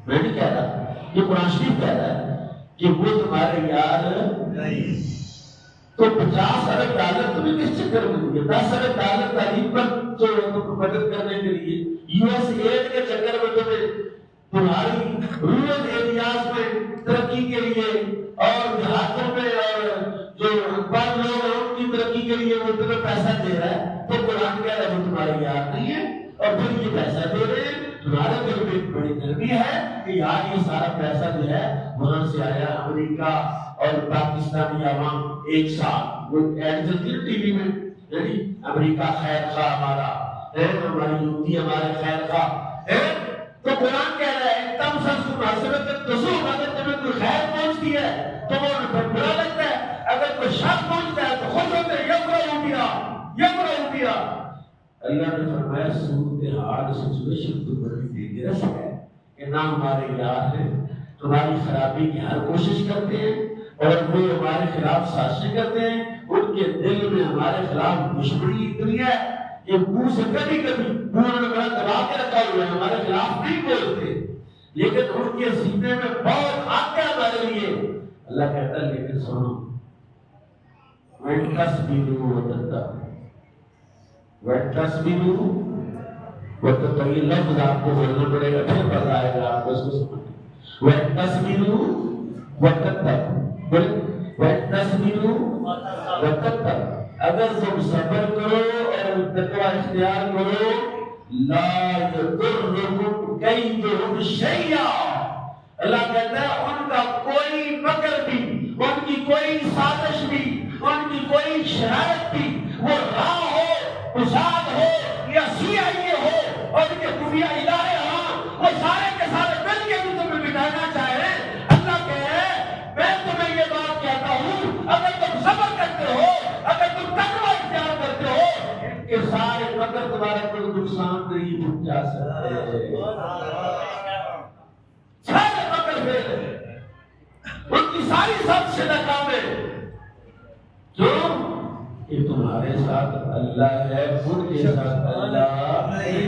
میں نہیں کہہ رہا، یہ قرآن شریف کہہ رہا ہے کہ وہ تمہارے یار نہیں۔ تو 50 ارب ڈالر تمہیں کس چکر میں دیے؟ 10 ارب ڈالر تعلیم پر تو مدد کرنے کے لیے، یو ایس ایڈ کے چکر میں تمہاری رورل ایریاز میں ترقی کے لیے اور دیہاتوں میں اور جو پڑھ لوگ ہیں ان کی ترقی کے لیے وہ تمہیں پیسہ دے رہا ہے، تو قرآن کہہ رہا ہے وہ تمہارے یار نہیں ہے، اور پھر یہ پیسہ دے رہے ہیں۔ تمہارے دل میں بڑی گرمی ہے کہ یار یہ سارا پیسہ جو ہے وہاں سے آیا، امریکہ اور پاکستانی عوام ایک ساتھ، وہ ایڈ چلتی ہے ٹی وی میں، یعنی امریکہ خیر خواہ ہمارا ہے، ہماری یہودی ہمارے خیر خواہ ہے۔ تو قرآن کہہ رہا ہے تم سب کو مناسبت دسو، اگر تمہیں کوئی خیر پہنچتی ہے تو وہ برا لگتا ہے، اگر کوئی شر پہنچتا ہے تو خوش ہوتے ہیں، یفرحوا بہا۔ اللہ نے فرمایا صورتحال سچویشن تو بڑی ڈینجرس ہے کہ نہ ہمارے یار ہیں، تمہاری خرابی کی ہر کوشش کرتے ہیں اور وہ ہمارے خلاف سازشیں کرتے ہیں، ان کے دل میں ہمارے خلاف دشمنی اتنی ہے کہ منہ سے کبھی منہ نے بڑا دبا کے رکھا ہوا ہے، ہمارے خلاف نہیں بولتے، لیکن ان کے سینے میں بہت حق ہے ہمارے لیے۔ اللہ کہتا ہے لیکن سنو، وَتَصْبِرُوا وَتَتَّقُوا، وَتَصْبِرُوا وَتَتَّقُوا، یہ لفظ آپ کو بولنا پڑے گا، پھر پتہ آئے گا آپ کو اس کو سمجھنا۔ وَتَصْبِرُوا وَتَتَّقُوا، وَتَصْبِرُوا وَتَتَّقُوا، اگر تم صبر کرو اور تقوی اختیار کرو، لا يضركم كيدهم شيئا، اللہ کہتا ہے ان کا کوئی مکر بھی، ان کی کوئی سازش بھی، ان کی کوئی شرارت بھی، وہ راہ ہو، فساد ہو یا CIA ہو اور ان کے خفیہ ادارے ہوں، وہ سارے کے سارے مل کے بھی تمہیں مٹانا چاہے، اللہ کہے میں تمہیں یہ بات کہتا ہوں، اگر تم صبر کرتے ہو، اگر تم تقوی اختیار کرتے ہو، ان کے سارے مگر تمہارے کوئی نقصان نہیں پہنچا سکتے، سارے مگر فیل ہیں، ان کی ساری سب سے ناکامیں، کیوں کہ تمہارے ساتھ اللہ ہے، ان کے ساتھ اللہ نہیں،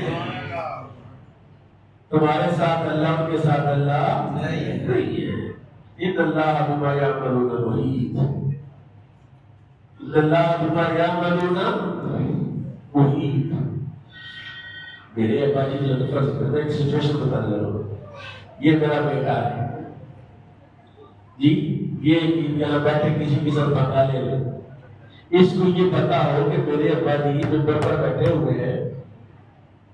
تمہارے ساتھ اللہ، ان کے ساتھ اللہ نہیں ہے۔ ان اللہ بما یعملون محیط، ان اللہ بما یعملون محیط۔ میرے ابا جی جو فرض کرتے ایک سچویشن بتا دے رہا ہوں، یہ میرا بیٹا ہے جی، یہ یہاں بیٹھے کسی کی سر پکا لے لے، اس کو یہ پتا ہو کہ میرے ابا جی ممبر پر بیٹھے ہوئے ہیں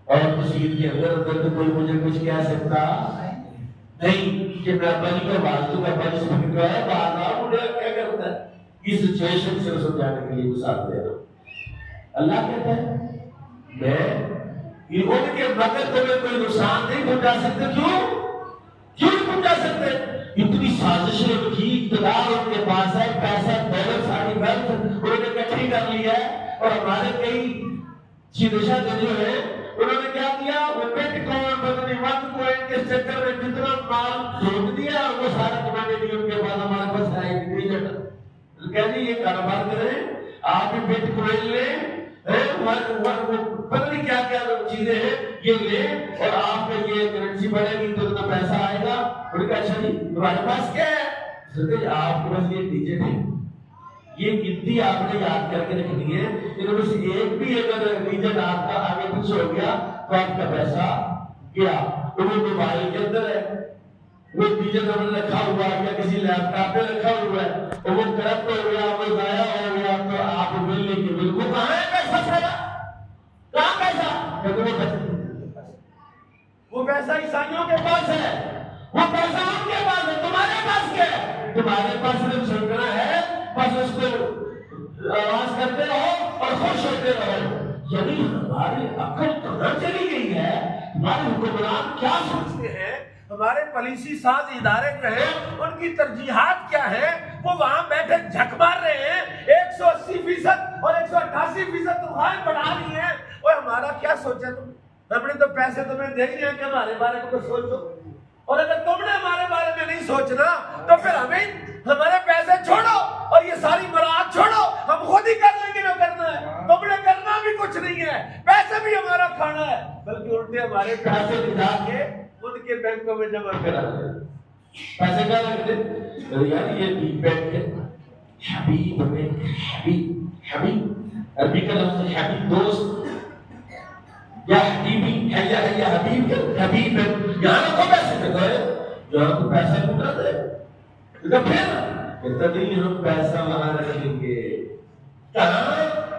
اور مسجد کے اندر تو کوئی مجھے کچھ کہہ سکتا نہیں کہ میں ابا جی کا آواز تو ابا جی سے فکر ہے باہر آؤ، مجھے کیا کرتا ہے، یہ سچویشن سے سمجھانے کے لیے مثال دے رہا ہوں۔ اللہ کہتا ہے میں ان کے مگر تمہیں کوئی نقصان نہیں پہنچا سکتے، کیوں نہیں پہنچا سکتے؟ اتنی سازشیں ان کی، اقتدار ان کے پاس ہے، پیسہ دولت ساری ویلتھ انہوں نے اکٹھی کر لی ہے، اور ہمارے کئی شیدشا جو ہے انہوں نے کیا کیا، وہ بٹ کوائن بدنی 1 کوائن کے چکر میں جتنا مال جوڑ دیا اور وہ سارا کمانے کے لیے ان کے پاس ہمارے پاس ہے ہی نہیں، کہہ جی یہ کاروبار کریں، آپ بھی بٹ کوائن لیں، پتہ نہیں کیا کیا چیزیں ہیں یہ لیں، اور آپ میں یہ کرنسی بڑھے گی تو اتنا پیسہ آئے گا۔ انہوں نے کہا اچھا جی تمہارے پاس کیا ہے؟ آپ کے پاس یہ ڈیجٹ ہے، یہ گنتی آپ نے یاد کر کے رکھنی ہے، ان میں سے ایک بھی اگر ڈیجٹ آپ کا آگے پیچھے ہو گیا تو آپ کا پیسہ گیا۔ وہ موبائل کے اندر ہے، وہ ڈیجٹ ہم نے رکھا ہوا ہے یا کسی لیپ ٹاپ پہ رکھا ہوا ہے، اور وہ کرپٹ ہو گیا، وہ ضائع ہو گیا، تو آپ ملنے کے بالکل کہاں ہے پیسہ سارا؟ کہاں پیسہ؟ وہ پیسہ عیسائیوں کے پاس ہے، وہ پیسہ ان کے پاس ہے، تمہارے پاس کیا ہے؟ تمہارے پاس صرف سنگنا ہے، بس اس کو آواز کرتے رہو اور خوش ہوتے رہو۔ یعنی ہماری عقل کہاں چلی گئی ہے؟ ہمارے حکمران کیا سوچتے ہیں؟ ہمارے پالیسی ساز ادارے جو ہیں ان کی ترجیحات کیا ہے؟ وہ وہاں بیٹھے جھک مار رہے ہیں، 180% اور 188% تنخواہیں بڑھا رہی ہیں، اور ہمارا کیا سوچا تم؟ ہم نے تو پیسے تمہیں دے ہی ہیں کہ ہمارے بارے میں کچھ سوچو، اور اگر تم نے ہمارے بارے میں نہیں سوچنا تو پھر ہمیں ہمارے پیسے چھوڑو اور یہ ساری مراعات چھوڑو، ہم خود ہی کر لیں گے جو کرنا ہے، تم نے کرنا بھی کچھ نہیں ہے، پیسے بھی ہمارا کھانا ہے، بلکہ الٹے ہمارے پیسے بچا کے خود کے بینکوں میں جمع کرا دے. پیسے کیا رکھتے یار یہ بی بینک ہے حبیب بینک حبیب عربی کا لفظ حبیب دوست یا حبیبی ہے یا حبیب حبیب یہاں کو پیسے دیتا ہے یہاں کو پیسہ لوٹا دے پھر کہتا نہیں ہم پیسہ وہاں رکھیں گے کہاں